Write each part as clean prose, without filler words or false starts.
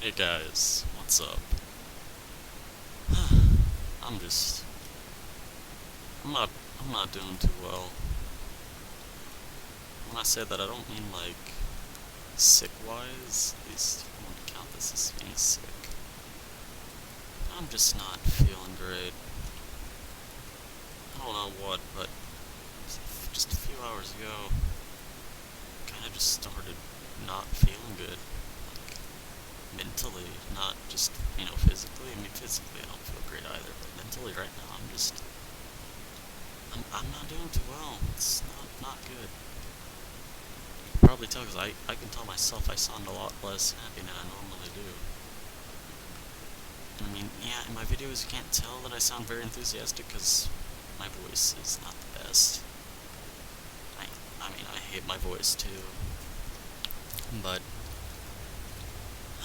Hey guys, what's up? I'm just, I'm not, I'm not doing too well. When I say that, I don't mean like sick-wise. At least I won't count this as being sick. I'm just not feeling great. I don't know what, but just a few hours ago, kind of just started not feeling good. Like, mentally, not just, physically. I mean, physically I don't feel great either, but mentally right now I'm not doing too well. It's not good. You can probably tell because I can tell myself I sound a lot less happy than I normally do. I mean, yeah, in my videos you can't tell that I sound very enthusiastic because my voice is not the best. I mean, I hate my voice too. But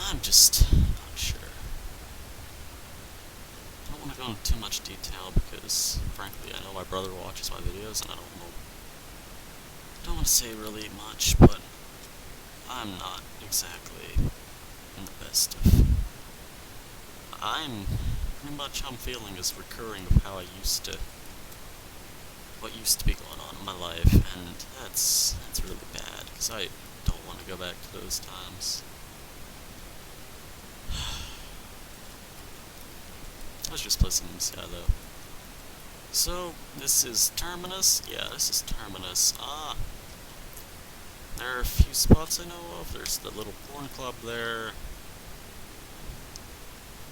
I'm just not sure. I don't want to go into too much detail because, frankly, I know my brother watches my videos and I don't want to say really much, but I'm not exactly in the best of. I'm pretty much how I'm feeling is recurring of how I used to, what used to be going on in my life, and that's really bad because I don't want to go back to those times. Let's just play some MCI though. So, this is Terminus? Yeah, this is Terminus. There are a few spots I know of. There's the little porn club there.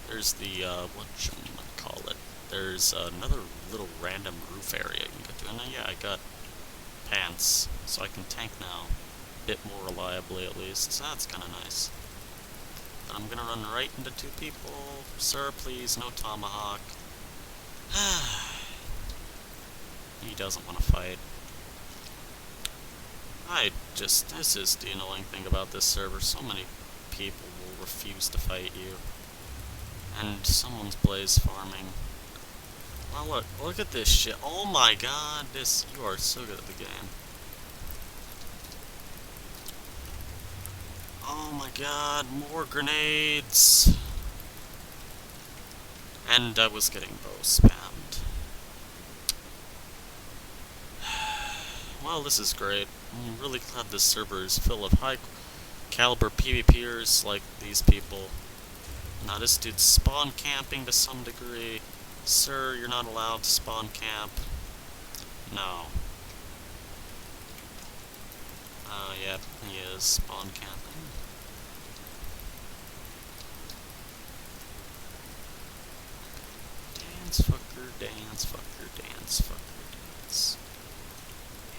There's the, whatchamacallit. There's another little random roof area you can go to. And yeah, I got pants, so I can tank now. A bit more reliably, at least. So that's kinda nice. But I'm gonna run right into two people. Sir, please, no tomahawk. He doesn't want to fight. This is the annoying thing about this server. So many people will refuse to fight you. And someone's blaze farming. Well, look at this shit. Oh my god, you are so good at the game. Oh my god, more grenades. And I was getting bow spammed. Well, this is great. I'm really glad this server is full of high caliber PvPers like these people. Now this dude's spawn camping to some degree. Sir, you're not allowed to spawn camp. No. Oh, yeah, he is spawn camping. Dance, fucker, dance, fucker, dance, fucker, dance.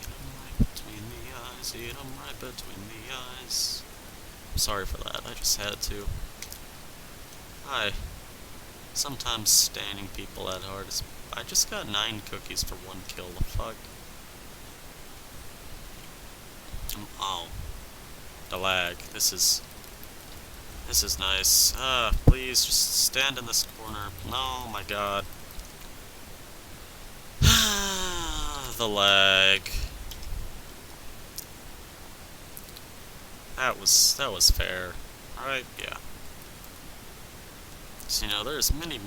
Hit him right between the eyes, hit him right between the eyes. Sorry for that, I just had to. Sometimes standing people that hard is. I just got 9 cookies for 1 kill, the fuck? Oh. The lag. This is nice. Please, just stand in this corner. No, my god. The lag. That was fair. Alright, yeah. So, there's many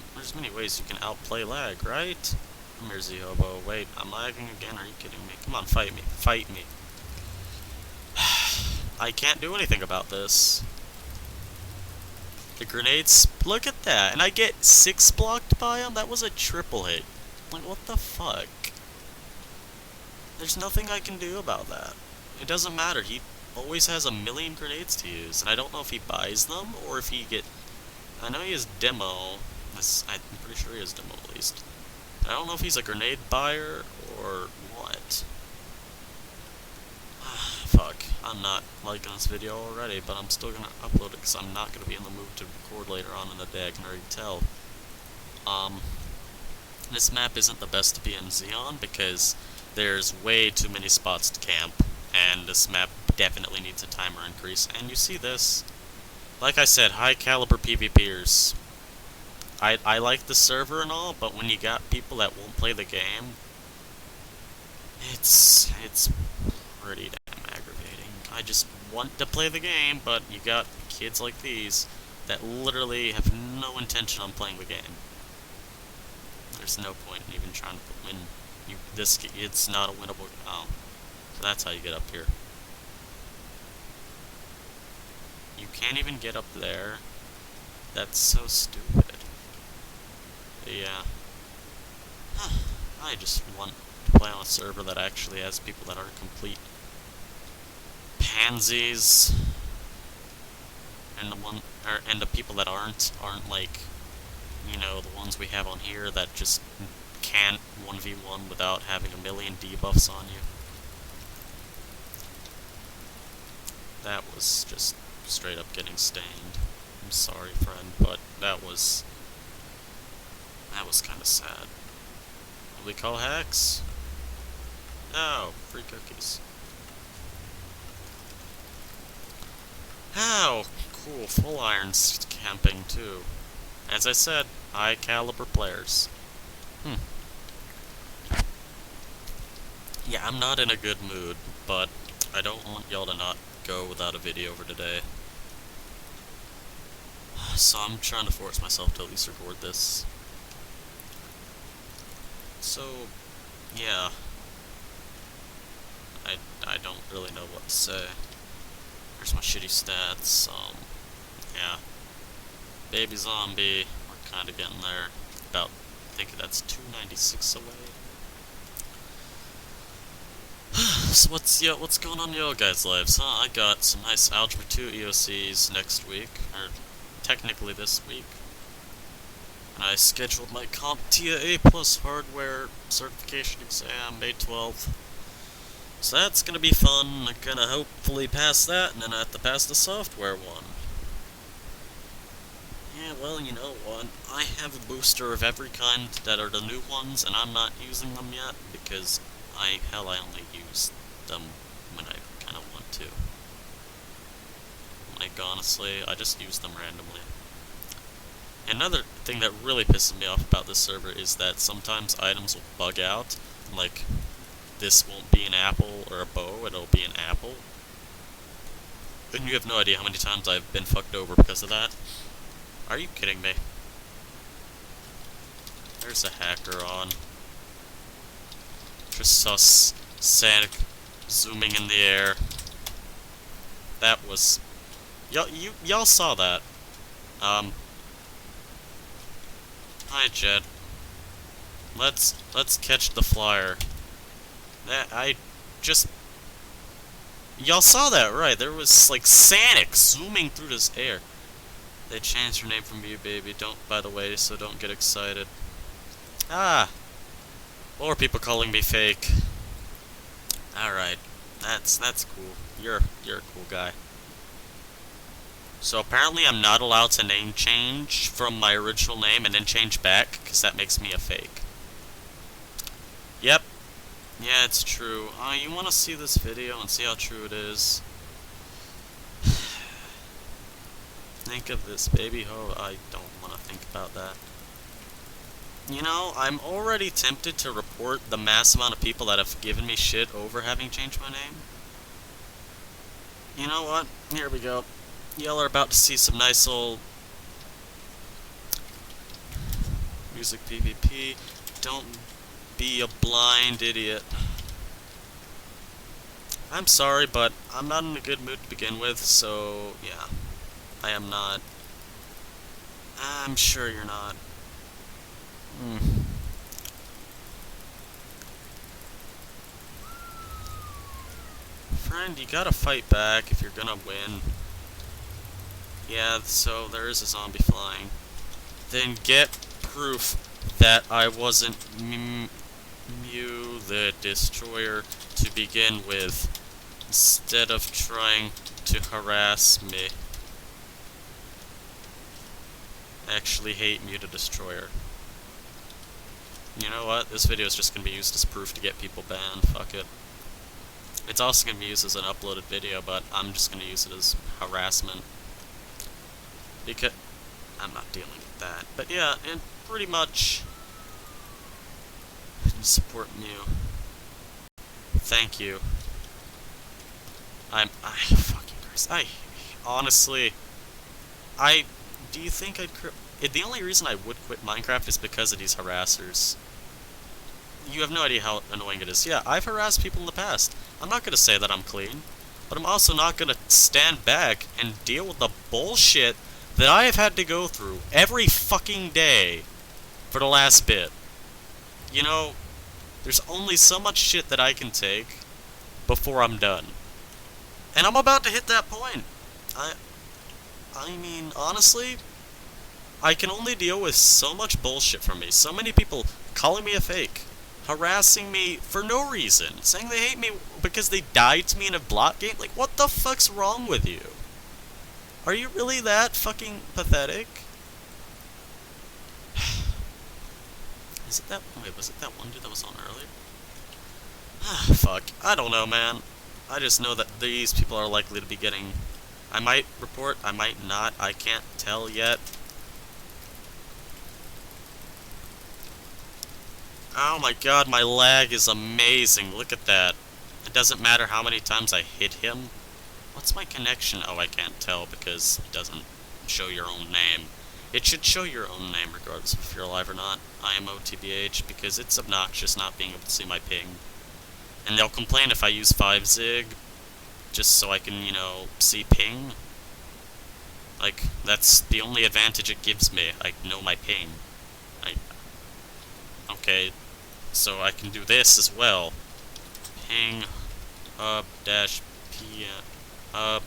ways you can outplay lag, right? Come here, Z-Hobo. Wait, I'm lagging again? Are you kidding me? Come on, fight me. Fight me. I can't do anything about this. The grenades, look at that, and I get 6 blocked by him? That was a triple hit. Like, what the fuck? There's nothing I can do about that. It doesn't matter, he always has a million grenades to use, and I don't know if he buys them, or if he I know he has demo, I'm pretty sure he has demo at least. I don't know if he's a grenade buyer, or what. Fuck, I'm not liking this video already, but I'm still gonna upload it because I'm not gonna be in the mood to record later on in the day, I can already tell. This map isn't the best to be in Xeon because there's way too many spots to camp, and this map definitely needs a timer increase, and you see this. Like I said, high caliber PvPers. I like the server and all, but when you got people that won't play the game, it's pretty damn aggravating. I just want to play the game, but you got kids like these that literally have no intention on playing the game. There's no point in even trying to win. It's not a winnable. Oh, so that's how you get up here. You can't even get up there. That's so stupid. But yeah. I just want to play on a server that actually has people that are complete pansies, and the people that aren't like, you know, the ones we have on here that just can't 1v1 without having a million debuffs on you. That was just straight up getting stained. I'm sorry, friend, but that was kind of sad. What do we call hacks? No, free cookies. How cool, full irons camping too. As I said, high caliber players. Yeah, I'm not in a good mood, but I don't want y'all to not go without a video for today. So I'm trying to force myself to at least record this. So, yeah. I don't really know what to say. Here's my shitty stats. Yeah. Baby zombie, we're kinda getting there. About, I think that's 296 away. So what's going on in your guys' lives, huh? I got some nice Algebra 2 EOCs next week, or technically this week. And I scheduled my CompTIA A+ hardware certification exam May 12th. So that's gonna be fun. I'm gonna hopefully pass that, and then I have to pass the software one. Yeah, well, you know what? I have a booster of every kind that are the new ones, and I'm not using them yet, because I only use them when I kind of want to. Like, honestly, I just use them randomly. Another thing that really pisses me off about this server is that sometimes items will bug out. Like, this won't be an apple or a bow, it'll be an apple. And you have no idea how many times I've been fucked over because of that. Are you kidding me? There's a hacker on. Just sus Sonic zooming in the air. That was... Y'all saw that. Hi, Jed. Let's catch the flyer. Y'all saw that, right? There was, like, Sonic zooming through this air. They changed your name from you, baby. By the way, so don't get excited. Ah! Or people calling me fake. Alright. That's cool. You're a cool guy. So apparently I'm not allowed to name change from my original name and then change back, because that makes me a fake. Yep. Yeah, it's true. You want to see this video and see how true it is? Think of this, baby ho. I don't want to think about that. You know, I'm already tempted to report the mass amount of people that have given me shit over having changed my name. You know what? Here we go. Y'all are about to see some nice old music PvP. Don't be a blind idiot. I'm sorry, but I'm not in a good mood to begin with, so yeah. I am not. I'm sure you're not. Friend, you gotta fight back if you're gonna win. Yeah, so there is a zombie flying. Then get proof that I wasn't Mew the Destroyer to begin with, instead of trying to harass me. I actually hate Mew the Destroyer. You know what? This video is just gonna be used as proof to get people banned. Fuck it. It's also gonna be used as an uploaded video, but I'm just gonna use it as harassment. Because I'm not dealing with that. But yeah, and pretty much support Mew. Thank you. I fucking Christ. Honestly, do you think I'd the only reason I would quit Minecraft is because of these harassers. You have no idea how annoying it is. Yeah, I've harassed people in the past. I'm not gonna say that I'm clean, but I'm also not gonna stand back and deal with the bullshit that I have had to go through every fucking day for the last bit. You know, there's only so much shit that I can take before I'm done. And I'm about to hit that point. I mean, honestly, I can only deal with so much bullshit from me. So many people calling me a fake, harassing me for no reason, saying they hate me because they died to me in a block game. Like, what the fuck's wrong with you? Are you really that fucking pathetic? Is it that... Wait, was it that one dude that was on earlier? Fuck. I don't know, man. I just know that these people are likely to be getting... I might report, I might not, I can't tell yet. Oh my god, my lag is amazing, look at that. It doesn't matter how many times I hit him. What's my connection? Oh, I can't tell because it doesn't show your own name. It should show your own name regardless of if you're alive or not. IMOTBH, because it's obnoxious not being able to see my ping. And they'll complain if I use 5zig, just so I can, you know, see ping. Like, that's the only advantage it gives me. I know my ping. Okay, so I can do this as well. Ping dash pm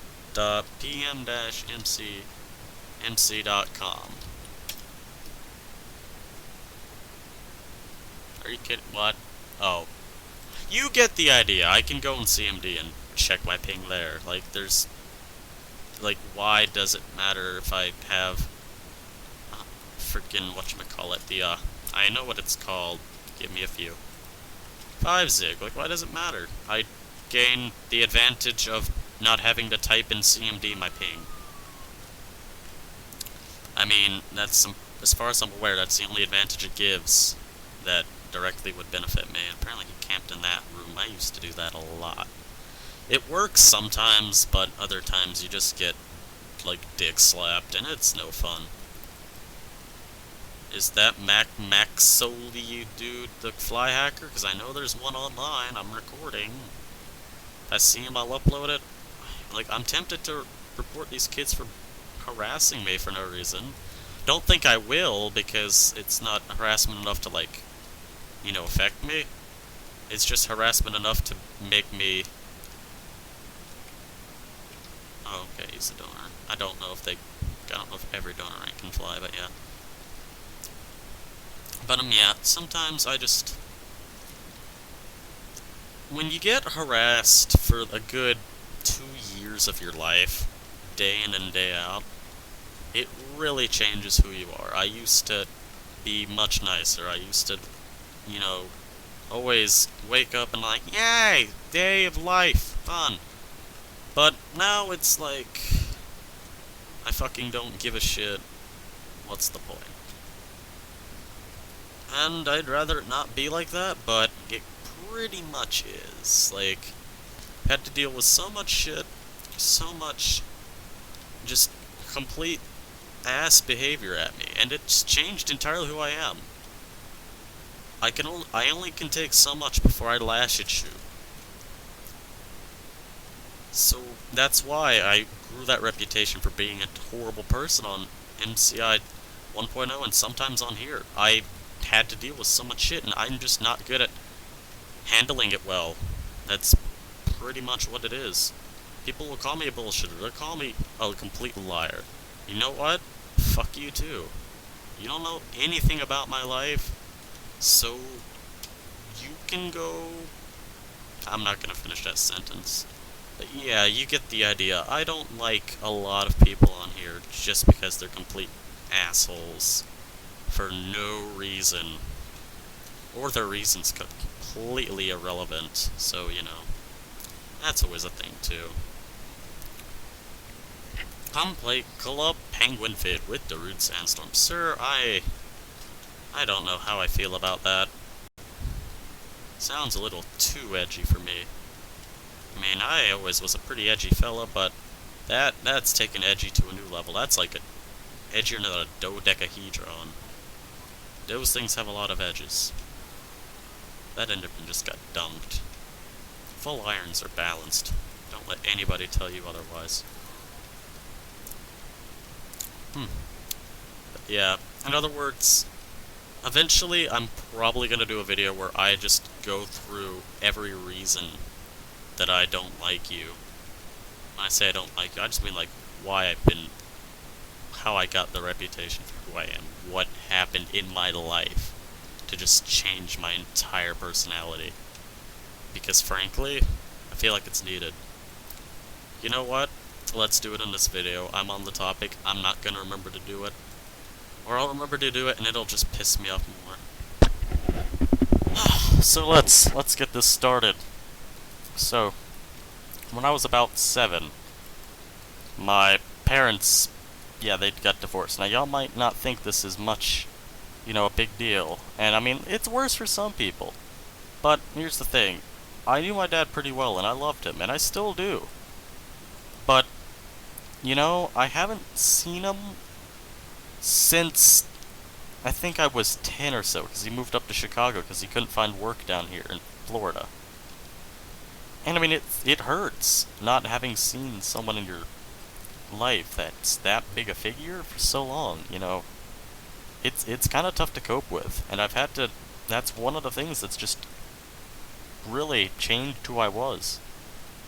pm dash mc.com. Are you kidding? What? Oh. You get the idea. I can go in CMD and check my ping there. Like, there's... Like, why does it matter if I have... freaking whatchamacallit, I know what it's called. Give me a few. 5zig. Like, why does it matter? I gain the advantage of not having to type in CMD my ping. I mean, that's as far as I'm aware, that's the only advantage it gives that directly would benefit me. Apparently he camped in that room. I used to do that a lot. It works sometimes, but other times you just get, like, dick slapped, and it's no fun. Is that Maxoli dude the fly hacker? Because I know there's one online. I'm recording. If I see him, I'll upload it. Like, I'm tempted to report these kids for harassing me for no reason. Don't think I will, because it's not harassment enough to, like, you know, affect me. It's just harassment enough to make me... Oh, okay, he's a donor. I don't know if every donor rank can fly, but yeah. But, yeah, sometimes I just... When you get harassed for a good 2 years of your life, day in and day out, it really changes who you are. I used to be much nicer. I used to, you know, always wake up and like, yay, day of life, fun. But now it's like, I fucking don't give a shit. What's the point? And I'd rather it not be like that, but it pretty much is. Like, I've had to deal with so much shit, so much just complete ass behavior at me, and it's changed entirely who I am. I only can take so much before I lash at you. So that's why I grew that reputation for being a horrible person on MCI 1.0 and sometimes on here. I had to deal with so much shit, and I'm just not good at handling it well. That's pretty much what it is. People will call me a bullshitter. They'll call me a complete liar. You know what? Fuck you too. You don't know anything about my life, so you can go... I'm not gonna finish that sentence. But yeah, you get the idea. I don't like a lot of people on here just because they're complete assholes for no reason. Or their reasons completely irrelevant, so, you know, that's always a thing too. Come play Club Penguin Fit with the Rude Sandstorm. Sir, I don't know how I feel about that. Sounds a little too edgy for me. I mean, I always was a pretty edgy fella, but that's taken edgy to a new level. That's like a edgier than a dodecahedron. Those things have a lot of edges. That enderman just got dumped. Full irons are balanced. Don't let anybody tell you otherwise. But yeah, in other words, eventually I'm probably going to do a video where I just go through every reason that I don't like you. When I say I don't like you, I just mean like why I've been, how I got the reputation for who I am, what happened in my life to just change my entire personality. Because frankly, I feel like it's needed. You know what? Let's do it in this video. I'm on the topic. I'm not gonna remember to do it. Or I'll remember to do it and it'll just piss me off more. So let's get this started. So, when I was about 7, my parents, yeah, they got divorced. Now y'all might not think this is much, a big deal. And I mean, it's worse for some people. But here's the thing. I knew my dad pretty well and I loved him, and I still do. But, I haven't seen him since I think I was 10 or so, because he moved up to Chicago because he couldn't find work down here in Florida. And I mean, it hurts not having seen someone in your life that's that big a figure for so long, It's kind of tough to cope with, and that's one of the things that's just really changed who I was.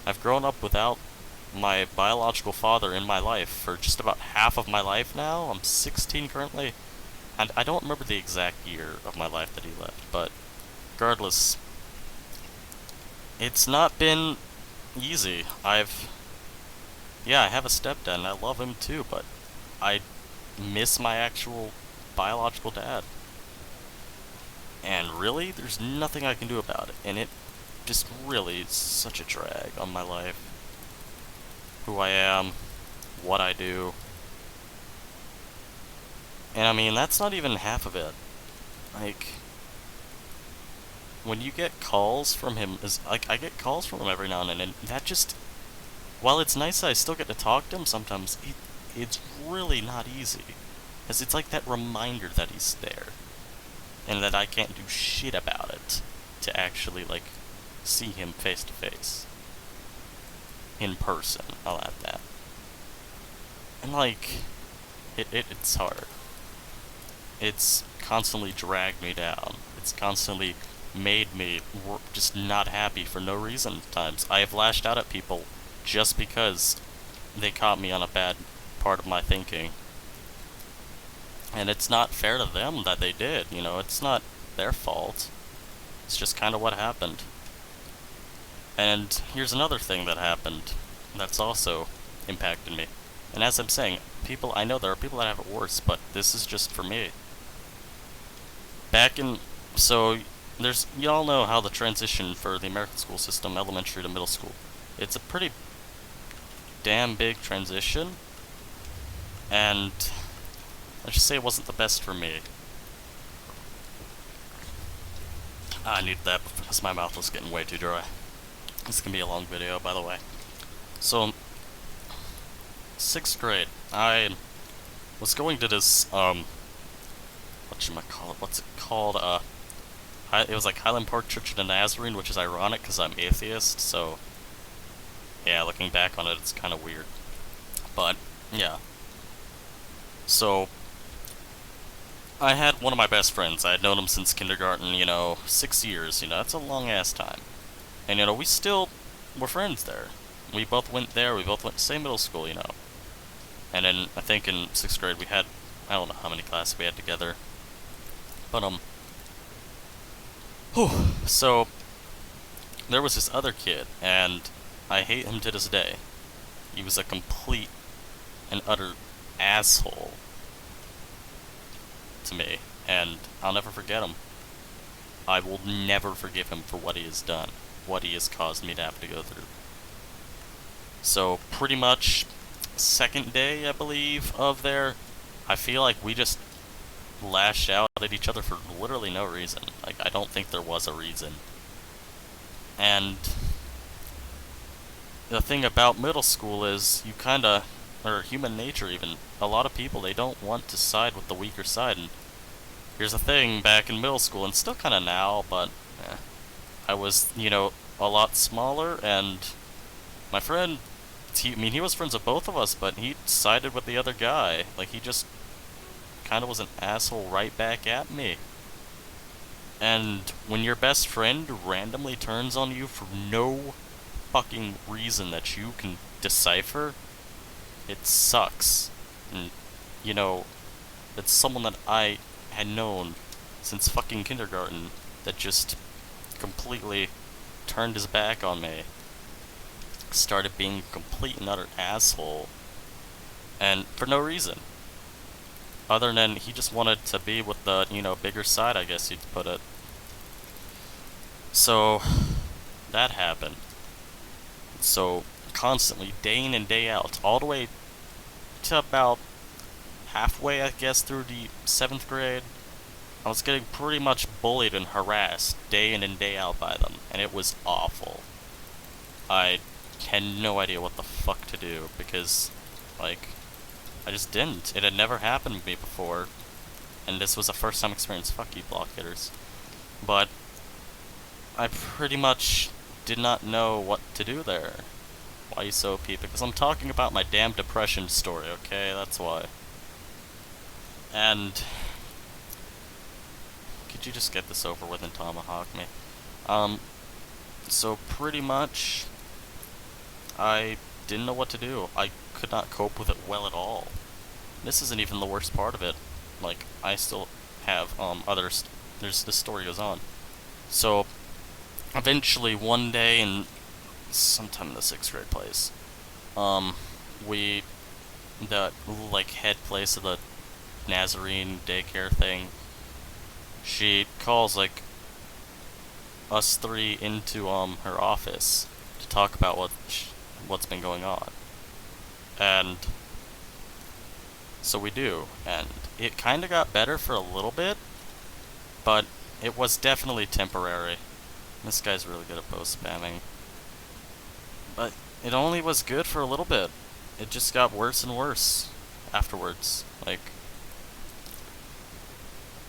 I've grown up without my biological father in my life for just about half of my life now. I'm 16 currently, and I don't remember the exact year of my life that he left, but regardless, it's not been easy. I have a stepdad, and I love him too, but I miss my actual biological dad. And really, there's nothing I can do about it, and it just really is such a drag on my life. Who I am, what I do. And I mean, that's not even half of it. Like, when you get calls from him, I get calls from him every now and then, and that just, while it's nice that I still get to talk to him sometimes, it's really not easy. Because it's like that reminder that he's there, and that I can't do shit about it to actually, see him face to face. In person, I'll add that. And it's hard. It's constantly dragged me down. It's constantly made me just not happy for no reason at times. I have lashed out at people just because they caught me on a bad part of my thinking. And it's not fair to them that they did, it's not their fault. It's just kind of what happened. And here's another thing that happened that's also impacted me. And as I'm saying, I know there are people that have it worse, but this is just for me. You all know how the transition for the American school system, elementary to middle school, it's a pretty damn big transition, and let's just say it wasn't the best for me. I needed that because my mouth was getting way too dry. This can be a long video, by the way. So, 6th grade, I was going to this, what's it called, it was like Highland Park Church of the Nazarene, which is ironic because I'm atheist, so, yeah, looking back on it, it's kind of weird. But, yeah. So, I had one of my best friends. I had known him since kindergarten, 6 years, that's a long-ass time. And, we still were friends there. We both went there, we both went to the same middle school, And then, I think in 6th grade we had, I don't know how many classes we had together. But, so, there was this other kid, and I hate him to this day. He was a complete and utter asshole to me, and I'll never forget him. I will never forgive him for what he has done, what he has caused me to have to go through. So, pretty much, 2nd day, I believe, of there, I feel like we just lashed out at each other for literally no reason. I don't think there was a reason. And the thing about middle school is, you kinda or human nature even. A lot of people, they don't want to side with the weaker side, and here's the thing, back in middle school, and still kinda now, but, I was, a lot smaller, and my friend, he was friends with both of us, but he sided with the other guy. Like, he just kinda was an asshole right back at me. And when your best friend randomly turns on you for no fucking reason that you can decipher, it sucks. And, it's someone that I had known since fucking kindergarten that just completely turned his back on me. Started being a complete and utter asshole. And for no reason. Other than he just wanted to be with the, bigger side, I guess you'd put it. So, that happened. So, constantly, day in and day out, all the way to about halfway, I guess, through the 7th grade, I was getting pretty much bullied and harassed day in and day out by them, and it was awful. I had no idea what the fuck to do, because, I just didn't. It had never happened to me before, and this was a first time experience. Fuck you, block hitters. But I pretty much did not know what to do there. Why you so OP? Because I'm talking about my damn depression story, okay? That's why. And could you just get this over with and tomahawk me? So pretty much I didn't know what to do. I could not cope with it well at all. This isn't even the worst part of it. Like, I still have others. This story goes on. So eventually one day in sometime in the 6th grade place, the head place of the Nazarene daycare thing, she calls us three into her office to talk about what's been going on. And so we do, and it kind of got better for a little bit, but it was definitely temporary. This guy's really good at post spamming. But it only was good for a little bit. It just got worse and worse afterwards.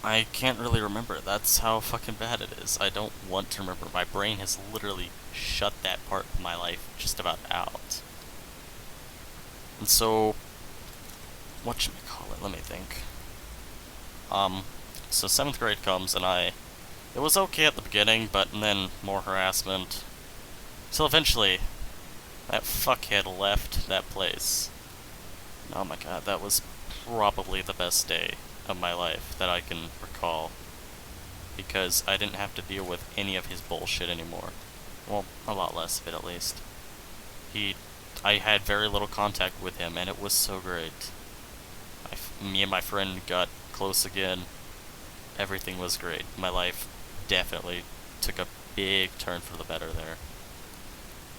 I can't really remember. That's how fucking bad it is. I don't want to remember. My brain has literally shut that part of my life just about out. And so, what should we call it? Let me think. So 7th grade comes, and it was okay at the beginning, but then more harassment. So eventually, that fuckhead left that place. Oh my god, that was probably the best day of my life that I can recall. Because I didn't have to deal with any of his bullshit anymore. Well, a lot less of it at least. I had very little contact with him, and it was so great. Me and my friend got close again. Everything was great. My life definitely took a big turn for the better there.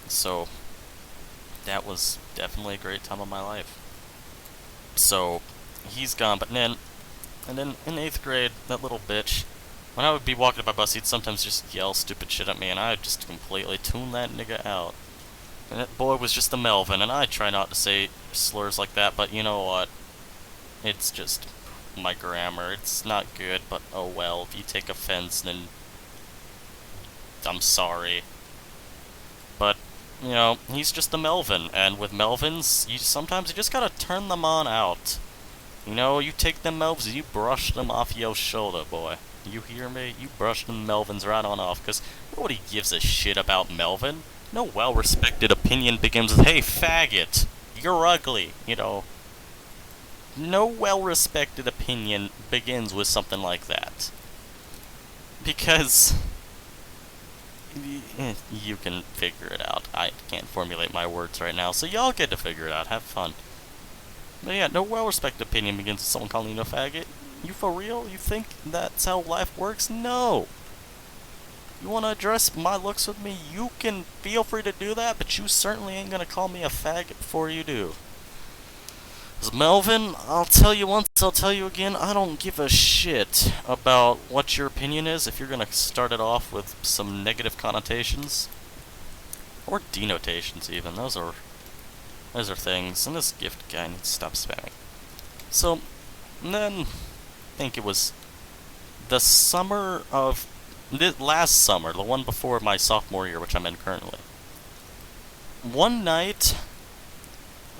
So, that was definitely a great time of my life. So, he's gone, but then in 8th grade, that little bitch, when I would be walking by bus, he'd sometimes just yell stupid shit at me, and I'd just completely tune that nigga out. And that boy was just a Melvin, and I try not to say slurs like that, but you know what? It's just my grammar. It's not good, but oh well. If you take offense, then I'm sorry. But, he's just a Melvin, and with Melvins, sometimes you just gotta turn them on out. You take them Melvins, you brush them off your shoulder, boy. You hear me? You brush them Melvins right on off, because nobody gives a shit about Melvin. No well-respected opinion begins with, hey, faggot, you're ugly, No well-respected opinion begins with something like that. Because you can figure it out. I can't formulate my words right now, so y'all get to figure it out. Have fun. But yeah, no well-respected opinion begins with someone calling you a faggot. You for real? You think that's how life works? No! You want to address my looks with me? You can feel free to do that, but you certainly ain't gonna call me a faggot before you do. Because Melvin, I'll tell you once, I'll tell you again, I don't give a shit about what your opinion is if you're gonna start it off with some negative connotations. Or denotations even, those are Those are things, and this gift guy needs to stop spamming. So, and then, I think it was the summer of, last summer, the one before my sophomore year, which I'm in currently. One night,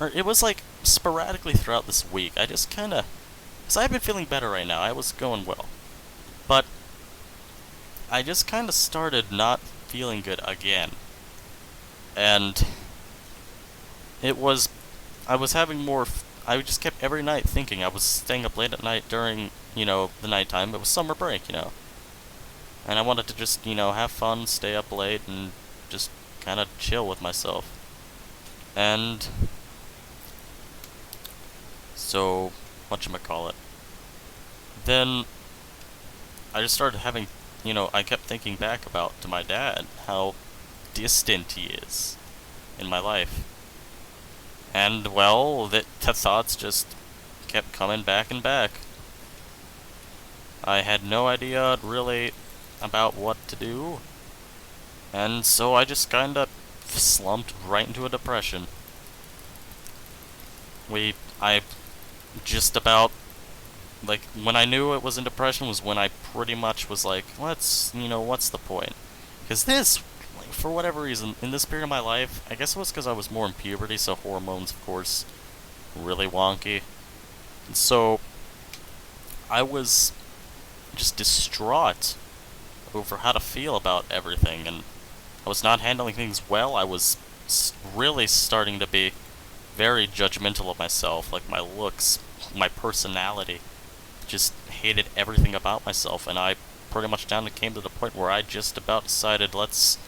or it was like sporadically throughout this week, I just kinda, because I've been feeling better right now, I was going well. But, I just kinda started not feeling good again. And it was, I was having more, I just kept every night thinking, I was staying up late at night during, you know, the nighttime. It was summer break, you know. And I wanted to just, you know, have fun, stay up late, and just kind of chill with myself. And so, whatchamacallit. Then I just started having, you know, I kept thinking back about to my dad, how distant he is in my life. And, well, the thoughts just kept coming back and back. I had no idea, really, about what to do. And so I just kinda slumped right into a depression. I just about, like, when I knew it was in depression was when I pretty much was like, what's the point? Because this, like, for whatever reason, in this period of my life, I guess it was because I was more in puberty, so hormones, of course, really wonky. And so, I was just distraught over how to feel about everything, and I was not handling things well. I was really starting to be very judgmental of myself, like my looks, my personality. Just hated everything about myself, and I pretty much came to the point where I just about decided, let's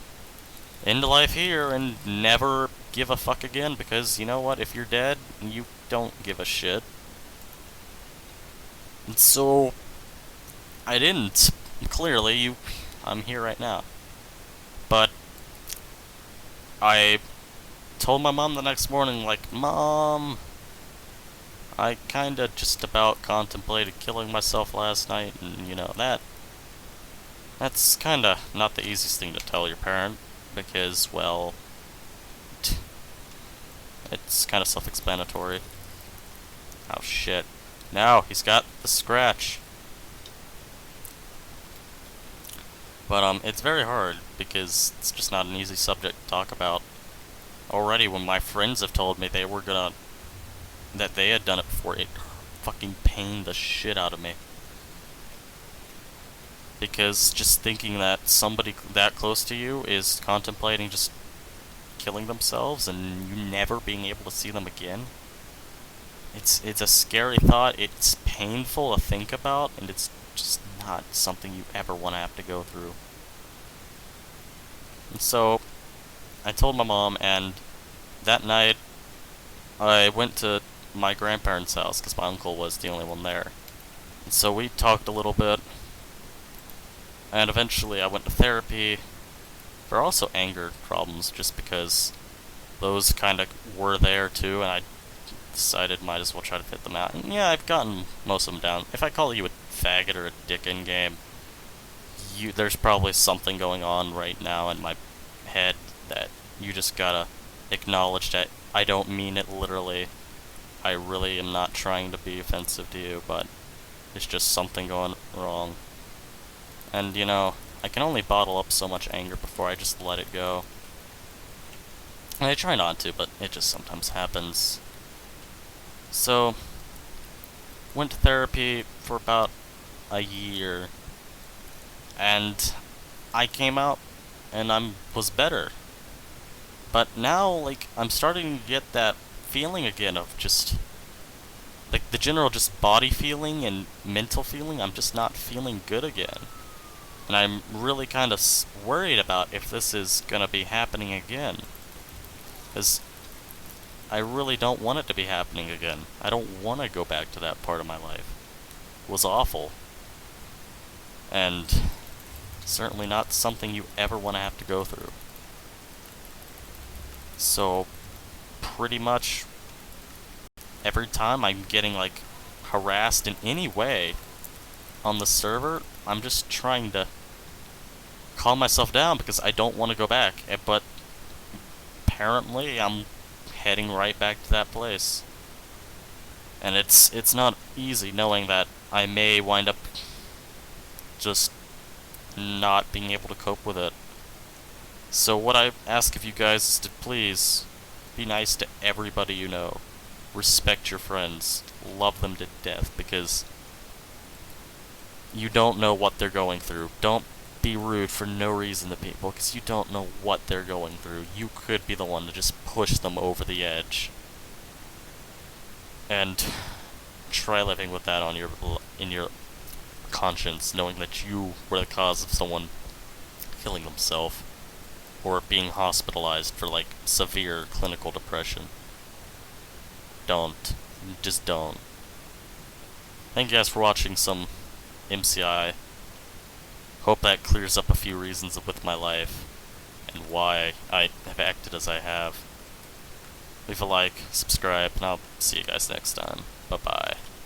end life here and never give a fuck again, because you know what, if you're dead, you don't give a shit. And so, I didn't. Clearly, I'm here right now. But I told my mom the next morning, like, Mom, I kinda just about contemplated killing myself last night, and, you know, that's kinda not the easiest thing to tell your parent, because, well, it's kinda self-explanatory. Oh, shit. Now, he's got the scratch. But, it's very hard, because it's just not an easy subject to talk about. Already, when my friends have told me that they had done it before, it fucking pained the shit out of me. Because just thinking that somebody that close to you is contemplating just killing themselves and you never being able to see them again, it's a scary thought, it's painful to think about, and it's just not something you ever want to have to go through. And so, I told my mom, and that night, I went to my grandparents' house, because my uncle was the only one there. And so we talked a little bit, and eventually I went to therapy for also anger problems, just because those kind of were there too, and I decided might as well try to fit them out. And yeah, I've gotten most of them down. If I call you a faggot or a dick in game, there's probably something going on right now in my head that you just gotta acknowledge that I don't mean it literally. I really am not trying to be offensive to you, but it's just something going wrong. And, you know, I can only bottle up so much anger before I just let it go. And I try not to, but it just sometimes happens. So, went to therapy for about a year, and I came out and was better. But now, like, I'm starting to get that feeling again of just, like, the general just body feeling and mental feeling. I'm just not feeling good again. And I'm really kind of worried about if this is gonna be happening again. Because I really don't want it to be happening again. I don't want to go back to that part of my life. It was awful. And certainly not something you ever want to have to go through. So, pretty much every time I'm getting, like, harassed in any way on the server, I'm just trying to calm myself down because I don't want to go back. But apparently I'm heading right back to that place. And it's not easy knowing that I may wind up just not being able to cope with it. So what I ask of you guys is to please be nice to everybody you know. Respect your friends. Love them to death, because you don't know what they're going through. Don't be rude for no reason to people, because you don't know what they're going through. You could be the one to just push them over the edge. And try living with that on in your conscience, knowing that you were the cause of someone killing themselves or being hospitalized for like severe clinical depression. Don't. Just don't. Thank you guys for watching some MCI. Hope that clears up a few reasons with my life and why I have acted as I have. Leave a like, subscribe, and I'll see you guys next time. Bye-bye.